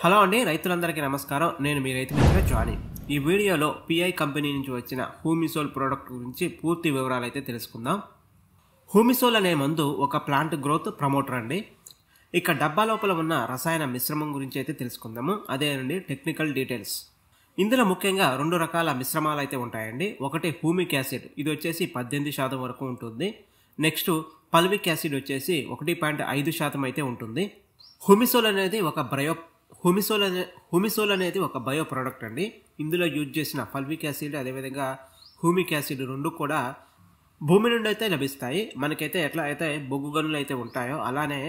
Hello అండి, రైతులందరికీ నమస్కారం. నేను మీ రైతు మిత్ర జానీ. ఈ వీడియోలో పిఐ కంపెనీ నుంచి వచ్చిన హ్యూమిసోల్ ప్రోడక్ట్ గురించి పూర్తి వివరాలు అయితే తెలుసుకుందాం. హ్యూమిసోల్ అనే మందు ఒక ప్లాంట్ గ్రోత్ ప్రమోటర్ అండి. ఇక డబ్బా లోపల ఉన్న రసాయన మిశ్రమం గురించి అయితే తెలుసుకుందాము. అదే అండి టెక్నికల్ డీటెయిల్స్. ఇందులో ముఖ్యంగా 2 రకాల మిశ్రమాలు అయితే ఉంటాయండి. ఒకటి హ్యూమిక్ యాసిడ్, ఇది వచ్చేసి 18% వరకు ఉంటుంది. నెక్స్ట్ పల్విక్ యాసిడ్ వచ్చేసి 1.5% అయితే ఉంటుంది. హ్యూమిసోల్ అనేది ఒక బయో ప్రోడక్ట్ అండి. ఇందులో యూజ్ చేసిన పల్విక్ యాసిడ్ అదేవిధంగా హ్యూమిక్ యాసిడ్ రెండు కూడా భూమి నుండి అయితే లభిస్తాయి. మనకైతే ఎట్లా అయితే బొగ్గు గనులు అయితే ఉంటాయో అలానే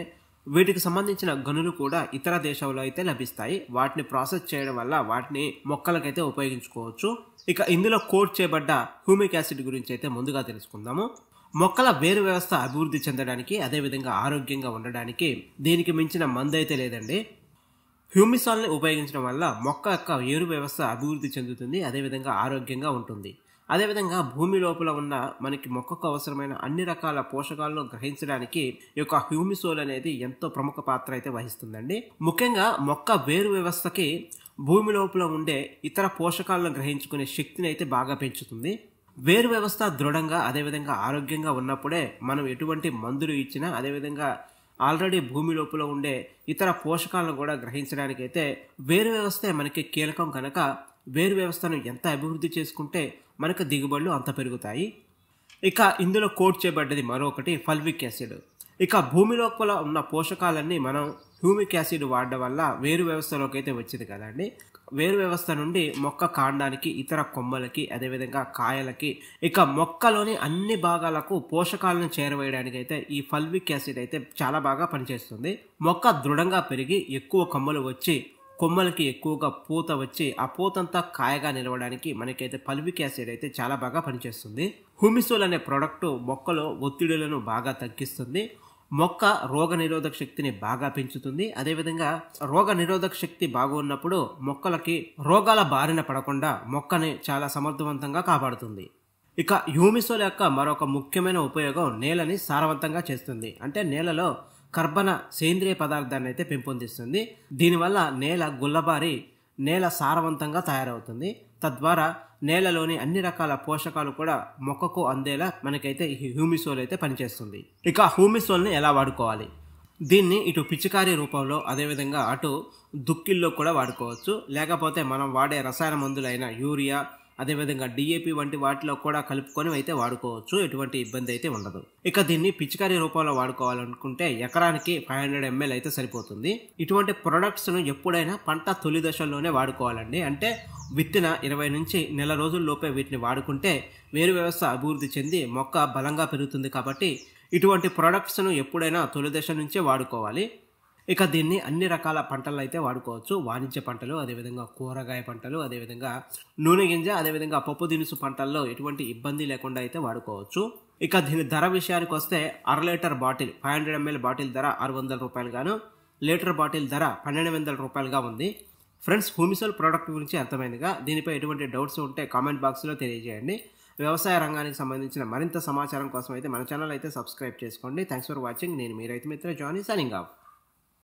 వీటికి సంబంధించిన గనులు కూడా ఇతర దేశాల్లో అయితే లభిస్తాయి. వాటిని ప్రాసెస్ చేయడం వల్ల వాటిని మొక్కలకైతే ఉపయోగించుకోవచ్చు. ఇక ఇందులో కోట్ చేయబడ్డ హ్యూమిక్ యాసిడ్ గురించి అయితే ముందుగా తెలుసుకుందాము. మొక్కల వేరు వ్యవస్థ అభివృద్ధి చెందడానికి అదేవిధంగా ఆరోగ్యంగా ఉండడానికి దీనికి మించిన మందు అయితే లేదండి. హ్యూమిసాల్ని ఉపయోగించడం వల్ల మొక్క యొక్క వేరు వ్యవస్థ అభివృద్ధి చెందుతుంది, అదేవిధంగా ఆరోగ్యంగా ఉంటుంది. అదేవిధంగా భూమి లోపల ఉన్న మనకి మొక్కకు అవసరమైన అన్ని రకాల పోషకాలను గ్రహించడానికి ఈ యొక్క హ్యూమిసోల్ అనేది ఎంతో ప్రముఖ పాత్ర అయితే వహిస్తుందండి. ముఖ్యంగా మొక్క వేరు వ్యవస్థకి భూమి లోపల ఉండే ఇతర పోషకాలను గ్రహించుకునే శక్తిని అయితే బాగా పెంచుతుంది. వేరు వ్యవస్థ దృఢంగా అదేవిధంగా ఆరోగ్యంగా ఉన్నప్పుడే మనం ఎటువంటి మందులు ఇచ్చినా అదేవిధంగా ఆల్రెడీ భూమి లోపల ఉండే ఇతర పోషకాలను కూడా గ్రహించడానికి అయితే వేరు వ్యవస్థే మనకి కీలకం. కనుక వేరు వ్యవస్థను ఎంత అభివృద్ధి చేసుకుంటే మనకు దిగుబడులు అంత పెరుగుతాయి. ఇక ఇందులో కోట్ చేయబడ్డది మరొకటి పల్విక్ యాసిడ్. ఇక భూమి లోపల ఉన్న పోషకాలన్నీ మనం హ్యూమిక్ యాసిడ్ వాడడం వల్ల వేరు వ్యవస్థలోకి అయితే వచ్చింది కదండి. వేరు వ్యవస్థ నుండి మొక్క కాండానికి ఇతర కొమ్మలకి అదేవిధంగా కాయలకి ఇక మొక్కలోని అన్ని భాగాలకు పోషకాలను చేరవేయడానికి అయితే ఈ పల్విక్ యాసిడ్ అయితే చాలా బాగా పనిచేస్తుంది. మొక్క దృఢంగా పెరిగి ఎక్కువ కొమ్మలు వచ్చి కొమ్మలకి ఎక్కువగా పూత వచ్చి ఆ పూతంతా కాయగా నిలవడానికి మనకైతే పల్విక్ యాసిడ్ అయితే చాలా బాగా పనిచేస్తుంది. హ్యూమిసోల్ అనే ప్రోడక్ట్ మొక్కలో ఒత్తిడులను బాగా తగ్గిస్తుంది. మొక్క రోగ నిరోధక శక్తిని బాగా పెంచుతుంది. అదేవిధంగా రోగ నిరోధక శక్తి బాగున్నప్పుడు మొక్కలకి రోగాల బారిన పడకుండా మొక్కని చాలా సమర్థవంతంగా కాపాడుతుంది. ఇక హ్యూమిసోల్ యొక్క మరొక ముఖ్యమైన ఉపయోగం నేలని సారవంతంగా చేస్తుంది. అంటే నేలలో కర్బన సేంద్రియ పదార్థాన్ని అయితే పెంపొందిస్తుంది. దీనివల్ల నేల గుల్లబారి నేల సారవంతంగా తయారవుతుంది. తద్వారా నేలలోని అన్ని రకాల పోషకాలు కూడా మొక్కకు అందేలా మనకైతే ఈ హ్యూమిసోల్ అయితే పనిచేస్తుంది. ఇక హ్యూమిసోల్ని ఎలా వాడుకోవాలి? దీన్ని ఇటు పిచికారీ రూపంలో అదేవిధంగా అటు దుక్కిల్లో కూడా వాడుకోవచ్చు. లేకపోతే మనం వాడే రసాయన మందులైన యూరియా అదేవిధంగా డిఏపి వంటి వాటిలో కూడా కలుపుకొని అయితే వాడుకోవచ్చు. ఎటువంటి ఇబ్బంది అయితే ఉండదు. ఇక దీన్ని పిచికారీ రూపంలో వాడుకోవాలనుకుంటే ఎకరానికి 500 ml అయితే సరిపోతుంది. ఇటువంటి ప్రొడక్ట్స్ను ఎప్పుడైనా పంట తొలి దశల్లోనే వాడుకోవాలండి. అంటే విత్తిన 20 నుంచి నెల రోజుల్లోపే వీటిని వాడుకుంటే వేరు వ్యవస్థ అభివృద్ధి చెంది మొక్క బలంగా పెరుగుతుంది. కాబట్టి ఇటువంటి ప్రొడక్ట్స్ను ఎప్పుడైనా తొలి దశ నుంచే వాడుకోవాలి. ఇక దీన్ని అన్ని రకాల పంటలు అయితే వాడుకోవచ్చు. వాణిజ్య పంటలు అదేవిధంగా కూరగాయ పంటలు అదేవిధంగా నూనె గింజ అదేవిధంగా పప్పు దినుసు పంటల్లో ఎటువంటి ఇబ్బంది లేకుండా అయితే వాడుకోవచ్చు. ఇక దీని ధర విషయానికి వస్తే 1/2 లీటర్ బాటిల్ 500 ml బాటిల్ ధర 600 రూపాయలు గాను లీటర్ బాటిల్ ధర 1200 రూపాయలుగా ఉంది. ఫ్రెండ్స్, హ్యూమిసోల్ ప్రోడక్ట్ గురించి అర్థమైందిగా. దీనిపై ఎటువంటి డౌట్స్ ఉంటే కామెంట్ బాక్స్లో తెలియజేయండి. వ్యవసాయ రంగానికి సంబంధించిన మరింత సమాచారం కోసం అయితే మన ఛానల్ అయితే సబ్స్క్రైబ్ చేసుకోండి. Thanks for watching. నేను మీ Rythu Mitra Johnny, signing off.